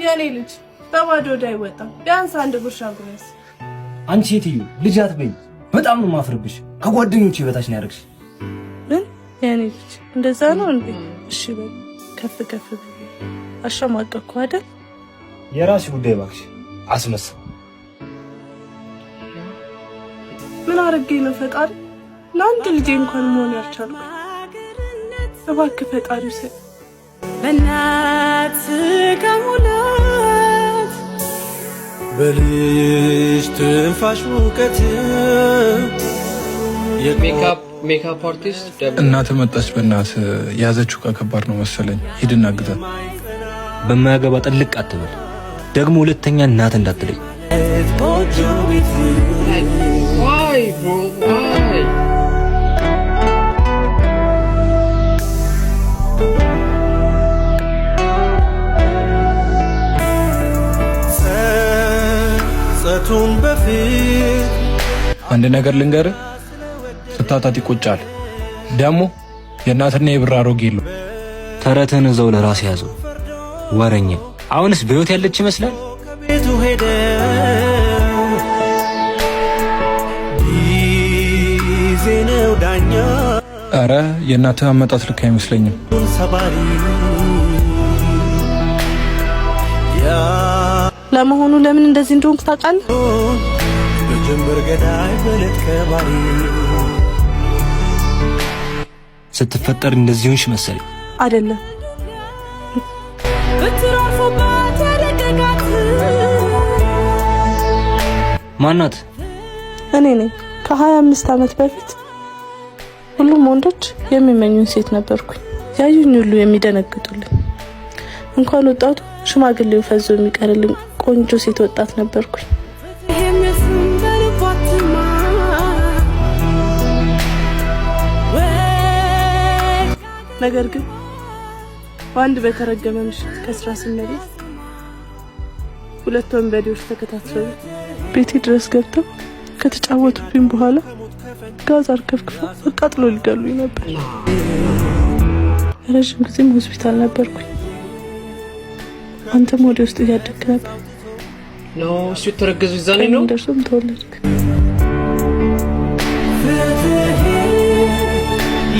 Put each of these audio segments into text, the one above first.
የኔ ልጅ በባዶ እንዳይወጣ ቢያንስ አንድ ጉርሻ ጉረስ። አንቺ ሴትዮ ልጅ አትበይ። በጣም ነው ማፍርብሽ። ከጓደኞቼ በታች ነው ያደረግሽ። ምን የኔ ልጅ እንደዛ ነው እንዴ? እሺ በል ከፍ ከፍ አሸማቀቅኩ አይደል? የራስሽ ጉዳይ እባክሽ። አስመሰል ምን አረጌ ነው ፈጣሪ ለአንተ ልጄ እንኳን መሆን ያልቻልኩ። እባክህ ፈጣሪ ሰ በእናት ከሙላት በልጅ ትንፋሽ ሙቀት ሜካፕ አርቲስት እናት መጣች። በእናት ያዘችው ከባድ ነው መሰለኝ። ሂድና ግዛ። በማያገባ ጥልቅ አትበል። ደግሞ ሁለተኛ እናት እንዳትለኝ። ዋይ ዋይ ጸጸቱን በፊት አንድ ነገር ልንገርህ፣ ስታጣት ይቆጫል። ደግሞ የእናትና የብር አሮጌ የለው። ተረትህን እዛው ለራስ ያዘው ወረኛ። አሁንስ በህይወት ያለች ይመስላል። ከቤቱ ሄደ ጊዜ ነው ዳኛ። አረ የእናትህ አመጣት ልክ አይመስለኝም። ሰባሪ ለመሆኑ ለምን እንደዚህ እንደሆንክ ታውቃለህ? በጀንበር ገዳይ በለት ከባሪ ስትፈጠር እንደዚህ ሆንሽ መሰለኝ። አይደለም ማናት? እኔ ነኝ። ከ25 ዓመት በፊት ሁሉም ወንዶች የሚመኙን ሴት ነበርኩኝ። ያዩኝ ሁሉ የሚደነግጡልኝ። እንኳን ወጣቱ ሽማግሌው ፈዞ የሚቀርልኝ ቆንጆ ሴት ወጣት ነበርኩኝ። ነገር ግን በአንድ በተረገመ ምሽት ከስራ ስመለስ ሁለት ወንበዴዎች ተከታትለው ቤቴ ድረስ ገብተው ከተጫወቱብኝ በኋላ ጋዝ አርከፍክፈው አቃጥሎ ሊገሉኝ ነበር። ረጅም ጊዜም ሆስፒታል ነበርኩኝ። አንተም ወደ ውስጥ እያደግክ ነበር። ነው እሱ የተረገዙ ይዛኔ ነው እንደርሱም ተወለድክ።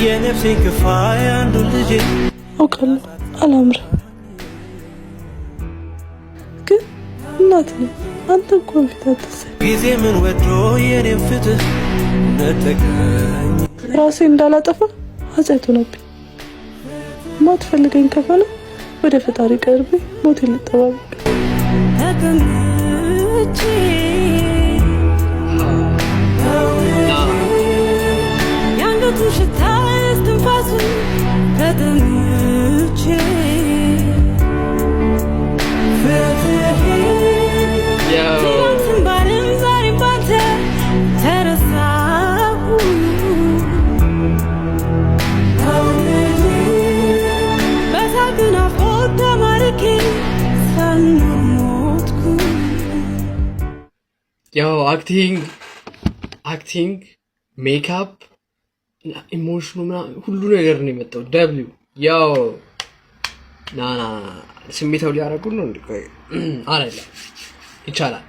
የነፍሴ ክፋይ አንዱ ልጅ አውቃለሁ አላምርም፣ ግን እናት ነኝ። አንተ እንኳን ፊት አትሰይ። ጊዜ ምን ወዶ የኔም ፍትህ ነጠቀኝ። ራሴ እንዳላጠፋ ኃጢአት ሆነብኝ። ማትፈልገኝ ከሆነ ወደ ፈጣሪ ቀርቤ ሞት ልጠባበቅ። ያንገቱ ሽታ እስትንፋሱ ተጠምቼ ትናንትን ባለም ዛሬም ባንተ ተረሳሁ። በሳቅና ፎት ተማርኬ ሳልኖር ሞትኩ። ያው አክቲንግ ሜካፕ ኢሞሽኑ ሁሉ ነገር ነው የመጣው። ደብሊው ያው ና ስሜታው ሊያረጉ ነው እንዴ? ቆይ አይደለም ይቻላል።